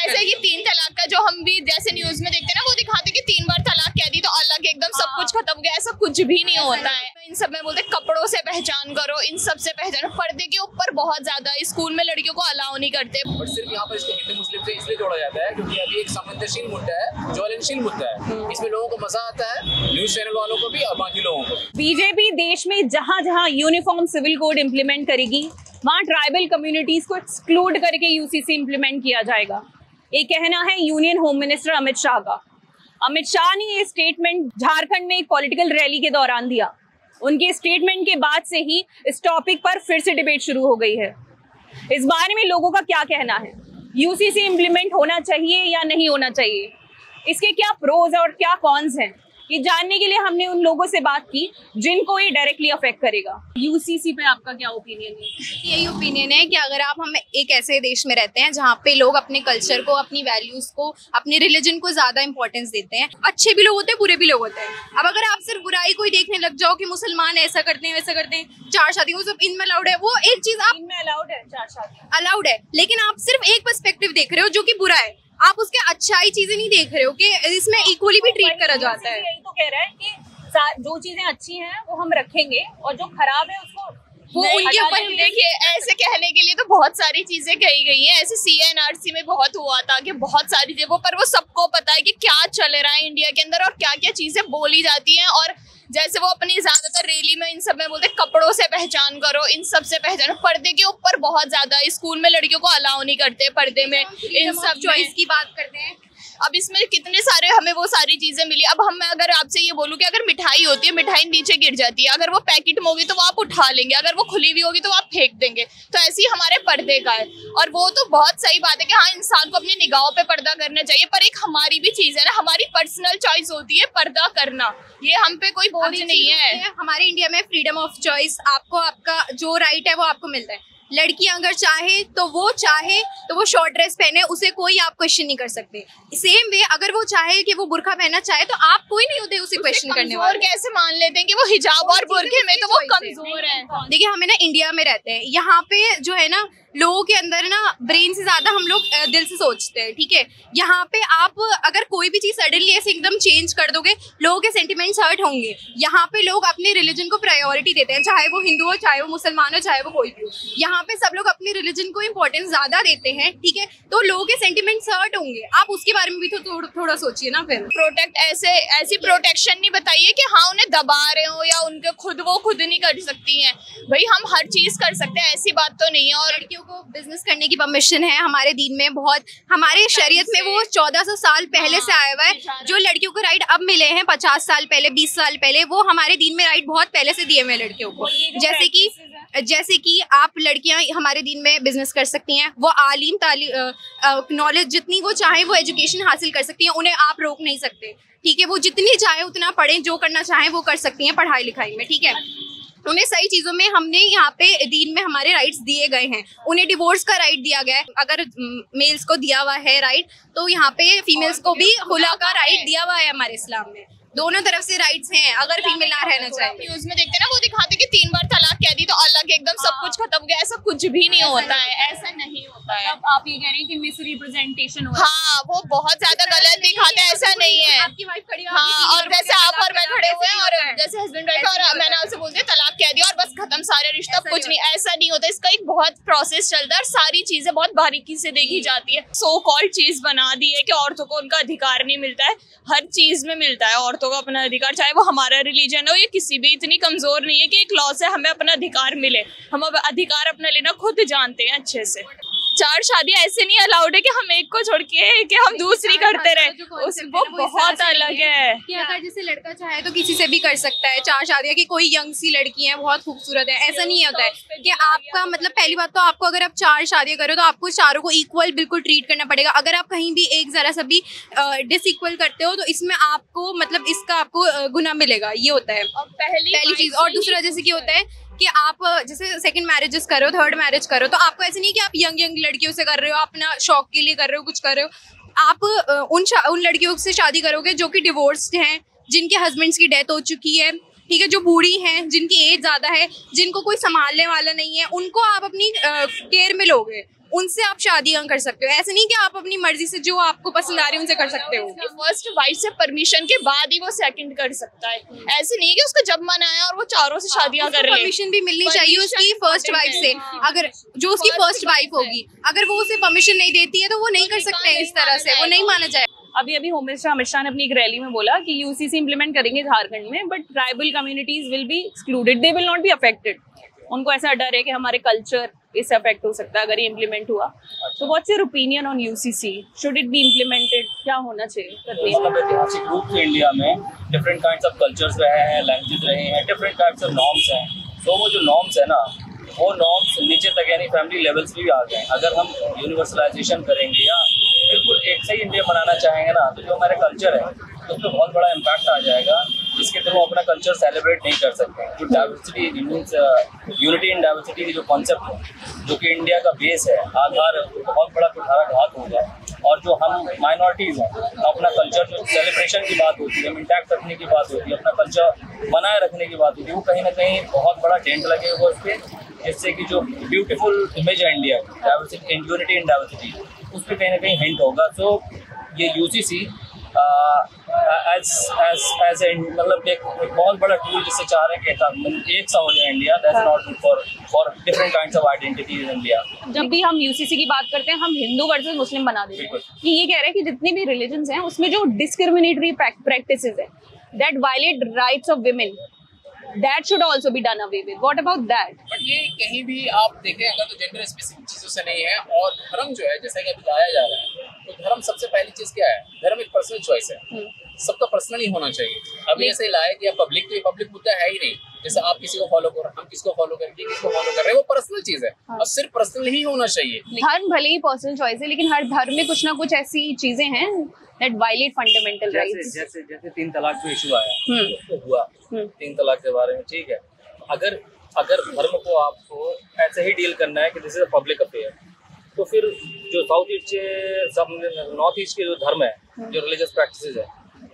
जैसे कि 3 तलाक का जो हम भी जैसे न्यूज में देखते हैं ना, वो दिखाते कि 3 बार तलाक कह दी तो अलग एकदम सब कुछ खत्म हो गया, ऐसा कुछ भी नहीं होता है। इन सब में बोलते कपड़ों से पहचान करो, इन सब से पहचानो, पर्दे के ऊपर बहुत ज्यादा स्कूल में लड़कियों को अलाउ नहीं करते। बट सिर्फ यहाँ पर इसको हिंदू मुस्लिम से इसलिए जोड़ा जाता है क्योंकि अभी एक संवेदनशील मुद्दा है, ज्वलनशील मुद्दा है। इसमें लोगों को मजा आता है, न्यूज चैनल वालों को भी और बाकी लोगों को भी। बीजेपी देश में जहां जहां यूनिफॉर्म सिविल कोड इंप्लीमेंट करेगी, वहां ट्राइबल कम्युनिटीज को एक्सक्लूड करके यूसीसी इंप्लीमेंट किया जाएगा। ये कहना है union home minister Amit Shah का। अमित शाह ने ये स्टेटमेंट झारखंड में एक पॉलिटिकल रैली के दौरान दिया। उनके स्टेटमेंट के बाद से ही इस टॉपिक पर फिर से डिबेट शुरू हो गई है। इस बारे में लोगों का क्या कहना है? यूसीसी इंप्लीमेंट होना चाहिए या नहीं होना चाहिए? इसके क्या प्रोज और क्या कॉन्स हैं? ये जानने के लिए हमने उन लोगों से बात की जिनको ये डायरेक्टली अफेक्ट करेगा। यूसीसी पे आपका क्या ओपिनियन है? यही ओपिनियन है कि अगर हम एक ऐसे देश में रहते हैं जहाँ पे लोग अपने कल्चर को, अपनी वैल्यूज को, अपने रिलीजन को ज्यादा इंपॉर्टेंस देते हैं, अच्छे भी लोग होते हैं, बुरे भी लोग होते हैं। अब अगर आप सिर्फ बुराई को ही देखने लग जाओ कि मुसलमान ऐसा करते हैं वैसा करते हैं, 4 शादी वो सब इनमें अलाउड है, वो एक चीज आप इनमें अलाउड है 4 शादी, अलाउड है, लेकिन आप सिर्फ एक पर्सपेक्टिव देख रहे हो जो कि बुरा है। आप उसके अच्छाई चीजें नहीं देख रहे हो कि इसमें इक्वली भी ट्रीट करा जाता है। यही तो कह रहा है कि जो चीजें अच्छी हैं वो हम रखेंगे और जो खराब है उसको वो उनके ऊपर। देखिए, ऐसे कहने के लिए तो बहुत सारी चीजें कही गई हैं। ऐसे CNRC में बहुत हुआ था कि बहुत सारी चीजें पर वो सबको पता है कि क्या चल रहा है इंडिया के अंदर और क्या क्या चीजें बोली जाती हैं। और जैसे वो अपनी ज्यादातर रैली में इन सब में बोलते कपड़ों से पहचान करो, इन सब से पहचानो, पर्दे के ऊपर बहुत ज्यादा स्कूल में लड़कियों को अलाउ नहीं करते पर्दे में, इन सब चॉइस की बात करते हैं। अब इसमें कितने सारे हमें वो सारी चीजें मिली। अब हम, अगर आपसे ये बोलूं कि अगर मिठाई होती है, मिठाई नीचे गिर जाती है, अगर वो पैकेट में होगी तो वो आप उठा लेंगे, अगर वो खुली हुई होगी तो आप फेंक देंगे। तो ऐसे ही हमारे पर्दे का है। और वो तो बहुत सही बात है कि हाँ, इंसान को अपनी निगाहों पे पर्दा करना चाहिए, पर एक हमारी भी चीज है ना, हमारी पर्सनल चॉइस होती है पर्दा करना, ये हम पे कोई बोझ नहीं है। हमारे इंडिया में फ्रीडम ऑफ चॉइस, आपको आपका जो राइट है वो आपको मिलता है। लड़कियां अगर चाहे तो वो शॉर्ट ड्रेस पहने, उसे कोई आप क्वेश्चन नहीं कर सकते। सेम वे अगर वो चाहे कि वो बुर्का पहनना चाहे तो आप कोई नहीं होते उसे क्वेश्चन करने वाले। और कैसे मान लेते हैं कि वो हिजाब और बुर्के में तो वो कमजोर है। देखिए, हमें ना इंडिया में रहते हैं, यहाँ पे जो है ना लोगों के अंदर ना ब्रेन से ज्यादा हम लोग दिल से सोचते हैं, ठीक है। यहाँ पे आप अगर कोई भी चीज सडनली ऐसे एकदम चेंज कर दोगे, लोगों के सेंटिमेंट्स हर्ट होंगे। यहाँ पे लोग अपने रिलीजन को प्रायोरिटी देते हैं, चाहे वो हिंदू हो, चाहे वो मुसलमान हो, चाहे वो कोई भी हो। यहाँ पे सब लोग अपने रिलीजन को इम्पोर्टेंस ज्यादा देते हैं, ठीक है। तो लोगों के सेंटिमेंट्स हर्ट होंगे, आप उसके बारे में भी तो थोड़ा सोचिए ना। फिर प्रोटेक्ट ऐसी प्रोटेक्शन नहीं बताइए कि हाँ उन्हें दबा रहे हो या उनके वो खुद नहीं कर सकती हैं। भाई हम हर चीज कर सकते हैं, ऐसी बात तो नहीं है। और लड़कियों को बिजनेस करने की परमिशन है हमारे दीन में, बहुत हमारे शरीयत में वो 1400 साल पहले से आया हुआ है। जो लड़कियों को राइट अब मिले हैं 50 साल पहले, 20 साल पहले, वो हमारे दीन में राइट बहुत पहले से दिए हुए हैं लड़कियों को। जैसे कि आप लड़कियां हमारे दीन में बिजनेस कर सकती हैं, वो आलिम नॉलेज जितनी वो चाहे वो एजुकेशन हासिल कर सकती हैं, उन्हें आप रोक नहीं सकते, ठीक है। वो जितनी चाहे उतना पढ़ें, जो करना चाहें वो कर सकती हैं पढ़ाई लिखाई में, ठीक है। उन्हें सही चीजों में हमने यहाँ पे दीन में हमारे राइट्स दिए गए हैं। उन्हें डिवोर्स का राइट दिया गया है, अगर मेल्स को दिया हुआ है राइट, तो यहाँ पे फीमेल्स को भी खुला का राइट दिया हुआ है हमारे इस्लाम में। दोनों तरफ से राइट्स हैं, अगर फीमेल ना रहना चाहे। न्यूज में देखते हैं ना, वो दिखाते कि 3 बार तलाक कह दी तो अलग एकदम सब कुछ खत्म हो गया, ऐसा कुछ भी नहीं होता है, ऐसा नहीं होता है। अब आप ये कह रहे हैं कि मिस रिप्रेजेंटेशन हो रहा है। हाँ, वो बहुत ज्यादा गलत दिखाते हैं, ऐसा नहीं है। आपकी वाइफ खड़ी है, हाँ, और जैसे आप और मैं खड़े हुए हैं और जैसे हस्बैंड वाइफ, और मैंने आपसे बोलते तलाक कह दिया और बस खत्म सारे रिश्ता, कुछ नहीं, ऐसा नहीं होता। इसका एक बहुत प्रोसेस चलता है और सारी चीजें बहुत बारीकी से देखी जाती है। सो कॉल्ड चीज बना दी है कि औरतों को उनका अधिकार नहीं मिलता है, हर चीज में मिलता है औरतों को अपना अधिकार, चाहे वो हमारा रिलीजन हो या किसी भी। इतनी कमजोर नहीं है कि एक लॉ से हमें अपना अधिकार मिले, हम अब अधिकार अपना लेना खुद जानते हैं अच्छे से। 4 शादियां ऐसे नहीं अलाउड है कि हम एक को छोड़ के कि हम दूसरी करते रहे, वो बहुत अलग है। कि अगर जैसे लड़का चाहे तो किसी से भी कर सकता है 4 शादियां, कि कोई यंग सी लड़की है बहुत खूबसूरत है, ऐसा नहीं होता है कि आपका मतलब। पहली बात तो आपको अगर आप 4 शादियां करो तो आपको चारों को इक्वल बिल्कुल ट्रीट करना पड़ेगा। अगर आप कहीं भी एक जरा सा भी डिसइक्वल करते हो तो इसमें आपको मतलब इसका आपको गुना मिलेगा, ये होता है पहली चीज। और दूसरा जैसे कि होता है कि आप जैसे सेकंड मैरिजेस करो, थर्ड मैरिज करो, तो आपको ऐसे नहीं कि आप यंग लड़कियों से कर रहे हो, अपना शौक के लिए कर रहे हो, कुछ कर रहे हो। आप उन लड़कियों से शादी करोगे जो कि डिवोर्स्ड हैं, जिनके हस्बैंड्स की डेथ हो चुकी है, ठीक है, जो बूढ़ी हैं, जिनकी एज ज़्यादा है, जिनको कोई संभालने वाला नहीं है, उनको आप अपनी केयर में लोगे। उनसे आप शादियां कर सकते हो। ऐसे नहीं कि आप अपनी मर्जी से जो आपको पसंद आ रही है उनसे कर सकते हो। फर्स्ट वाइफ से परमिशन के बाद ही वो सेकंड कर सकता है। ऐसे नहीं कि उसको जब मन आया और वो चारों से शादियां कर ले। परमिशन भी मिलनी चाहिए उसकी फर्स्ट वाइफ से। अगर जो उसकी फर्स्ट वाइफ होगी, अगर वो उसे परमिशन नहीं देती है तो वो नहीं कर सकते हैं इस तरह से, वो नहीं माना जाए। अभी होम मिनिस्टर अमित शाह ने अपनी एक रैली में बोला कि यूसीसी इंप्लीमेंट करेंगे झारखंड में, but tribal communities will be excluded, they will not be affected. उनको ऐसा डर है कि हमारे कल्चर इससे अफेक्ट हो सकता है अगर ये इम्प्लीमेंट हुआ। तो what's your opinion on UCC? Should it be implemented? क्या होना चाहिए? मतलब ऐतिहासिक रूप से इंडिया में डिफरेंट काइंड्स ऑफ कल्चर्स रहे हैं, लैंग्वेज रहे हैं, डिफरेंट टाइप्स ऑफ नॉर्म्स हैं। तो वो जो नॉर्म्स है ना, वो नॉर्म्स नीचे तक यानी फैमिली लेवल्स भी आ गए। अगर हम यूनिवर्सलाइजेशन करेंगे या बिल्कुल एक सही इंडिया बनाना चाहेंगे ना, तो जो हमारे कल्चर है तो उस पर बहुत बड़ा इम्पैक्ट आ जाएगा, जिसके थ्रू अपना कल्चर सेलिब्रेट नहीं कर सकते हैं। जो diversity means unity in diversity की जो कॉन्सेप्ट है, जो कि इंडिया का बेस है, आधार, बहुत बड़ा कुठाराघात होगा। और जो हम माइनॉरिटीज़ हैं, अपना कल्चर जो सेलिब्रेशन की बात होती है, इंटैक्ट रखने की बात होती है, अपना कल्चर बनाए रखने की बात होती है, वो कहीं ना कहीं बहुत बड़ा डेंट लगे हुआ उस पर, जिससे कि जो ब्यूटीफुल इमेज है इंडिया की डाइवर्सिटी, यूनिटी इन डाइवर्सिटी, उस पर कहीं ना कहीं हिंट होगा। सो ये यूसीसी मतलब एक बहुत बड़ा टूल जिससे चाह रहे हैं कि एक सा हो जाए India, that's not good for different kinds of identity in India. जब भी हम यूसीसी की बात करते हैं, हम हिंदू वर्सेस मुस्लिम बना देते हैं कि ये कह रहे हैं कि जितनी भी रिलीजन्स हैं उसमें जो डिस्क्रिमिनेटरी प्रैक्टिसेस है that violate rights of women, that should also be done away with. What about that? But ये कहीं भी आप देखें अगर तो जेंडर स्पेसिफिक चीज़ों से नहीं है। और धर्म जो है, जैसा कि अभी लाया जा रहा है, तो धर्म सबसे पहली चीज़ क्या है? धर्म एक पर्सनल चॉइस है, सबका पर्सनल ही होना चाहिए। अभी ऐसे लाया कि पब्लिक, तो पब्लिक मुद्दा है ही नहीं। जैसे आप किसी को फॉलो करो, हम किसको फॉलो करेंगे, किसको फॉलो कर रहे हैं, वो पर्सनल चीज़ है और सिर्फ पर्सनल ही होना चाहिए। धर्म भले ही पर्सनल चॉइस है, लेकिन हर धर्म में कुछ ना कुछ ऐसी चीजें हैं that violate fundamental rights. जैसे 3 तलाक जो इशू आया तो हुआ 3 तलाक के बारे में, ठीक है। अगर धर्म को आपको ऐसे ही डील करना है कि this is a public affair, तो फिर जो साउथ ईस्ट के, नॉर्थ ईस्ट के जो धर्म है, जो रिलीजियस प्रैक्टिसेस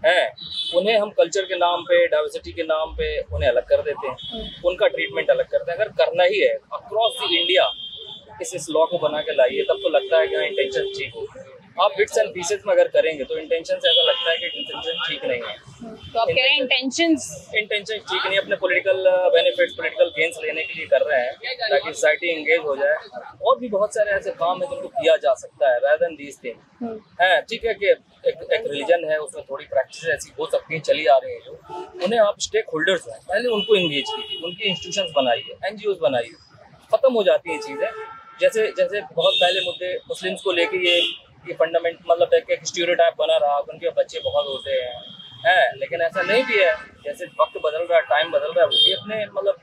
हैं, उन्हें हम कल्चर के नाम पे, डाइवर्सिटी के नाम पे उन्हें अलग कर देते हैं, उनका ट्रीटमेंट अलग करते हैं। अगर करना ही है अक्रॉस द इंडिया इस लॉ को बना के लाइए, तब तो लगता है कि हाँ इंटेंशन ठीक हो। आप बिट्स एंड पीसेस में अगर करेंगे तो इंटेंशन से ऐसा लगता है कि इंटेंशन ठीक नहीं है। तो आप कह रहे हैं इंटेंशन ठीक नहीं, अपने पॉलिटिकल बेनिफिट्स, पॉलिटिकल गेन्स लेने के लिए कर रहे हैं ताकि सोसाइटी एंगेज हो जाए। और भी बहुत सारे ऐसे काम है जिनको किया जा सकता है rather than these things है। ठीक है कि एक रिलीजन है, उसमें थोड़ी प्रैक्टिस ऐसी हो सकती है, चली आ रही है, जो उन्हें आप स्टेक होल्डर्स हैं, पहले उनको एंगेज कीजिए, उनकी इंस्टीट्यूशंस बनाइए, NGOs बनाइए, खत्म हो जाती हैं चीज़ें। जैसे बहुत पहले मुद्दे मुस्लिम्स को लेके ये फंडामेंट मतलब एक स्टीरियोटाइप बना रहा, उनके बच्चे बहुत होते हैं, लेकिन ऐसा नहीं भी है। जैसे वक्त बदल रहा है, टाइम बदल रहा है, वो भी अपने मतलब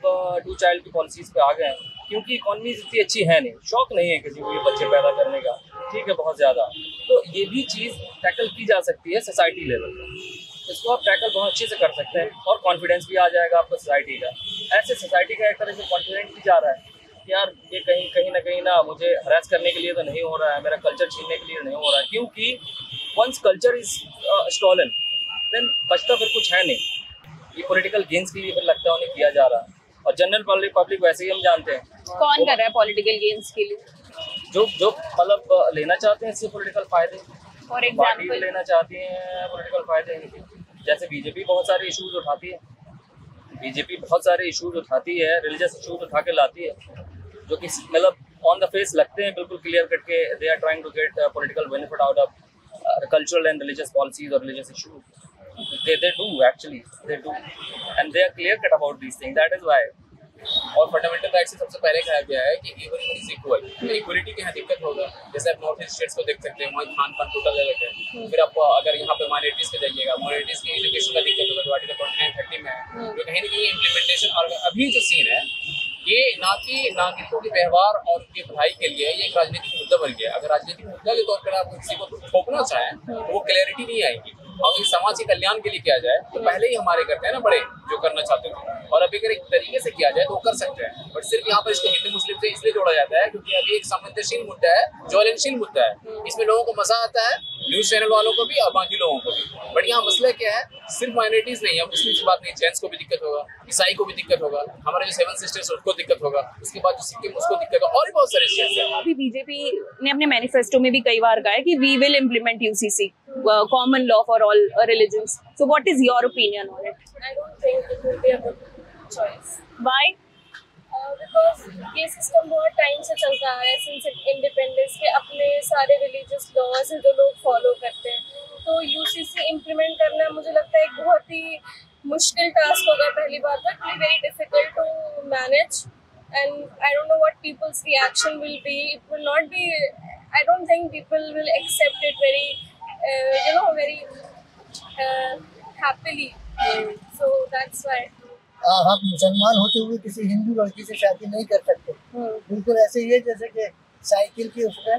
2 चाइल्ड की पॉलिसीज़ पे आ गए हैं, क्योंकि इकॉनमी इतनी अच्छी है नहीं, शौक नहीं है किसी को ये बच्चे पैदा करने का, ठीक है, बहुत ज़्यादा। तो ये भी चीज़ टैकल की जा सकती है सोसाइटी लेवल पर, इसको आप टैकल बहुत अच्छे से कर सकते हैं और कॉन्फिडेंस भी आ जाएगा आपको सोसाइटी का। ऐसे सोसाइटी का एक तरह से कॉन्फिडेंस भी जा रहा है, यार ये कहीं ना मुझे हरास करने के लिए तो नहीं हो रहा है, मेरा कल्चर छीनने के लिए नहीं हो रहा है, क्योंकि once culture is stolen then बचता फिर कुछ है नहीं। ये पॉलिटिकल गेन्स के लिए फिर लगता है उन्हें किया जा रहा है, और जनरल पब्लिक वैसे ही हम जानते हैं कौन कर रहा है पॉलिटिकल गेन्स के लिए, जो मतलब लेना चाहते हैं इससे पॉलिटिकल फायदे, फॉर एग्जाम्पल लेना चाहती हैं पॉलिटिकल फायदे। जैसे बीजेपी बहुत सारे इशूज उठाती है, रिलीजियस इशूज उठा के लाती है, जो कि मतलब ऑन द फेस लगते हैं बिल्कुल क्लियर कट के they are trying to get political benefit out of cultural and religious policies और religious issues. they do actually, they do, and they are clear cut about these things, that is why। और fundamental right से सबसे पहले कहा गया है कि everyone is equal. Equality के यहाँ दिक्कत होगा, जैसे आप नॉर्थ ईस्ट स्टेट्स को देख सकते हैं, वहाँ खान पान टोटल अलग है। फिर आप अगर यहाँ पे माइनॉरिटीज पे जाइएगा, माइनॉरिटीज की एजुकेशन का दिक्कत होगा, जो आर्टिकल 29-30 में है, जो कहीं ना कहीं इम्प्लीमेंटेशन। और अभी जो सीन है, ये ना कि नागरिकों के व्यवहार और उनकी पढ़ाई के लिए ये एक राजनीतिक मुद्दा बन गया। अगर राजनीतिक मुद्दा के तौर पर आप किसी को थोपना चाहें तो वो क्लैरिटी नहीं आएगी। और इस समाज के कल्याण के लिए किया जाए तो पहले ही हमारे करते हैं ना बड़े, जो करना चाहते थे, और अभी अगर एक तरीके से किया जाए तो वो कर सकते हैं। बट सिर्फ यहाँ पर इसको हिंदू मुस्लिम से इसलिए जोड़ा जाता है क्योंकि अभी एक संवेदनशील मुद्दा है, ज्वलनशील मुद्दा है। इसमें लोगों को मजा आता है, न्यूज चैनल वालों को भी और बाकी लोगों को भी। बट यहाँ मसला क्या है, सिर्फ माइनॉरिटीज नहीं है, मुस्लिम की बात नहीं, जेंट्स को भी दिक्कत होगा, ईसाई को भी दिक्कत होगा, हमारे जो 7 सिस्टर्स उसको दिक्कत होगा, उसके बाद जो सिक्किम उसको दिक्कत होगा, और भी बहुत सारे स्टेट्स हैं। अभी बीजेपी ने अपने मैनिफेस्टो में भी कई बार कहा है कि we will implement UCC, common law for all religions. So what is your opinion on it? I don't think it will be a good choice. Why? Because ये सिस्टम बहुत टाइम से चलता आ रहा है, सिंस इंडिपेंडेंस के अपने सारे religious laws हैं जो लोग फॉलो करते हैं, तो यूसीसी इम्प्लीमेंट करना मुझे लगता है एक बहुत ही मुश्किल टास्क होगा। पहली बात तो it will very difficult to manage and I don't know what peoples reaction will be. It will not be, I don't think people will accept it very very happily, so that's why. आप मुसलमान होते हुए किसी हिंदू लड़की से शादी नहीं कर सकते। बिल्कुल ऐसे ही है जैसे कि साइकिल की उसमें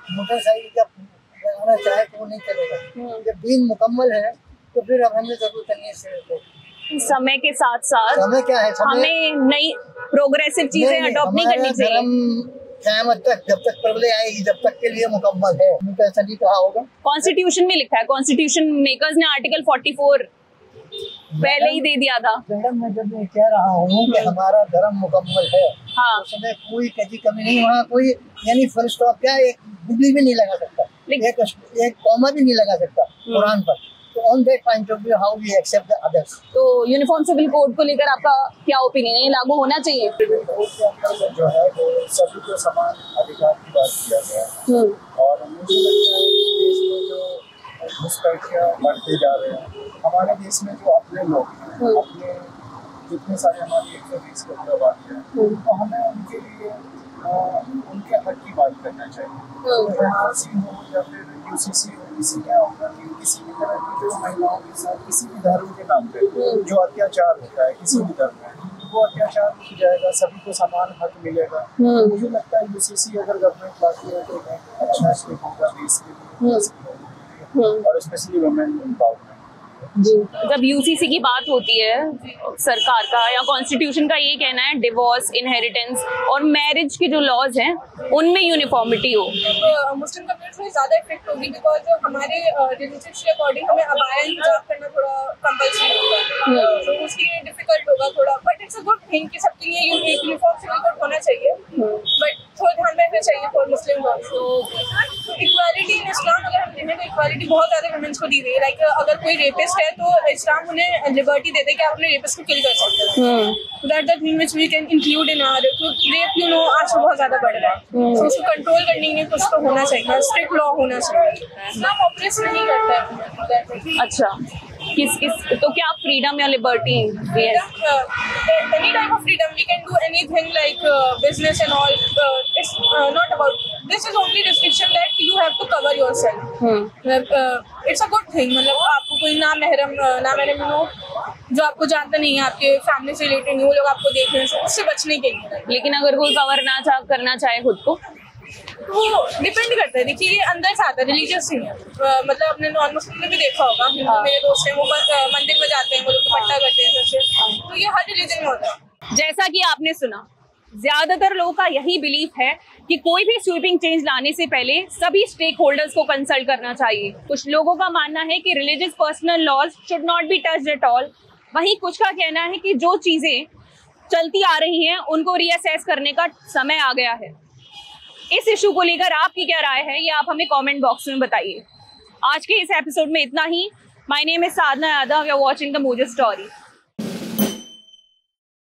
मोटरसाइकिल का लगाना चाहे तो वो नहीं चलेगा। जब दीन मुकम्मल है तो फिर अब हमें जरूरत नहीं है। समय के साथ साथ समय क्या है, हमें नई प्रोग्रेसिव चीजें अडॉप्ट नहीं करनी चाहिए। क़यामत तक जब तक प्रबले आएगी तब तक के लिए मुकम्मल है, तो ऐसा नहीं कहा होगा। कॉन्स्टिट्यूशन में लिखा है, कॉन्स्टिट्यूशन मेकर्स ने आर्टिकल 44 पहले ही दे दिया था। मैडम मैं जब मैं कह रहा हूँ कि हमारा धर्म मुकम्मल है, हाँ। उसमें कोई कमी नहीं, वहाँ कोई यानी फुल स्टॉप क्या एक बिजली भी नहीं लगा सकता, एक कॉमा भी नहीं लगा सकता कुरान पर। तो on that point of view how we accept the others. तो यूनिफॉर्म सिविल कोड को लेकर आपका क्या ओपिनियन है, लागू होना चाहिए? सिविल कोड के अंतर्गत जो है वो सभी को समान अधिकार की बात किया गया है, और मुझे लगता है कि देश में जो घुसपैठियाँ बढ़ते जा रहे हैं, हमारे देश में जो अपने लोग हैं, अपने जितने सारे हमारी 120 करोड़ आबादी है, तो हमें उनके लिए उनके हक की बात करना चाहिए। एनआरसी हो या फिर यूसीसी हो, किसी क्या होगा कि किसी भी तरह की जो महिलाओं के साथ किसी भी धर्म के नाम पे जो अत्याचार होता है किसी भी धर्म में, वो अत्याचार हो जाएगा, सभी को समान हक मिलेगा। तो मुझे लगता है यूसीसी अगर गवर्नमेंट लाती है तो एक अच्छा स्टेप होगा देश के लिए, और स्पेशली वुमेन एम्पावरमेंट। जब यूसीसी की बात होती है सरकार का या कॉन्स्टिट्यूशन का ये कहना है डिवोर्स, इनहेरिटेंस और मैरिज के जो लॉज हैं उनमें यूनिफॉर्मिटी हो। मुस्लिम कम्युनिटी में ज़्यादा इफेक्ट होगी, बिकॉज हमारे रिलीजन के अकॉर्डिंग हमें अबाया हिजाब करना थोड़ा कंपल्सरी होगा, तो उसके लिए डिफिकल्ट होगा थोड़ा। But it's a good thing कि सबके लिए यूनिफॉर्म सिविल कोड होना चाहिए, बट थोड़ा ध्यान रखना चाहिए फॉर मुस्लिम गर्ल्स। तो इक्वालिटी इन इस्लाम अगर हम देखें तो इक्वालिटी बहुत ज़्यादा वुमेन्स को दी गई है। लाइक अगर कोई रेपिस्ट है तो इस्लाम उन्हें लिबर्टी देते कि आप अपने रेपिस्ट को किल कर सकते हैं। That the thing which we can include in our. तो रेप आज बहुत ज़्यादा बढ़ रहा है, तो उसको कंट्रोल करने के लिए कुछ तो होना चाहिए, स्ट्रिक्ट लॉ होना चाहिए। इस्लाम ऑपरेस नहीं करता है। अच्छा, किस तो क्या फ्रीडम या liberty? Any type of freedom, we can do anything like business and all. It's not about, this is only restriction that you have to cover yourself. It's a good thing, मतलब आपको कोई ना महरम हो जो आपको जानता नहीं है, आपके फैमिली से रिलेटेड नहीं, वो लोग आपको देख रहे हैं, उससे बचने के लिए। लेकिन अगर कोई कवर ना करना चाहे खुद को, वो डिपेंड करता है। देखिए ये अंदर से आता है, रिलीजियस नहीं है। मतलब अपने नॉन मुस्लिम ने भी देखा होगा, मेरे दोस्त हैं वो मंदिर में जाते हैं, वो लोग दुपट्टा करते हैं सबसे, तो ये हर रिलीजन में होता है। जैसा कि आपने सुना, ज्यादातर लोगों का यही बिलीफ है कि कोई भी स्वीपिंग चेंज लाने से पहले सभी स्टेक होल्डर्स को कंसल्ट करना चाहिए। कुछ लोगों का मानना है कि religious personal laws should not be touched at all. वहीं कुछ का कहना है कि जो चीजें चलती आ रही हैं उनको रीअसेस करने का समय आ गया है। इस इशू को लेकर आपकी क्या राय है, ये आप हमें कमेंट बॉक्स में बताइए। आज के इस एपिसोड में इतना ही। My name is Sadhana Yadav, you are watching the Mojo story.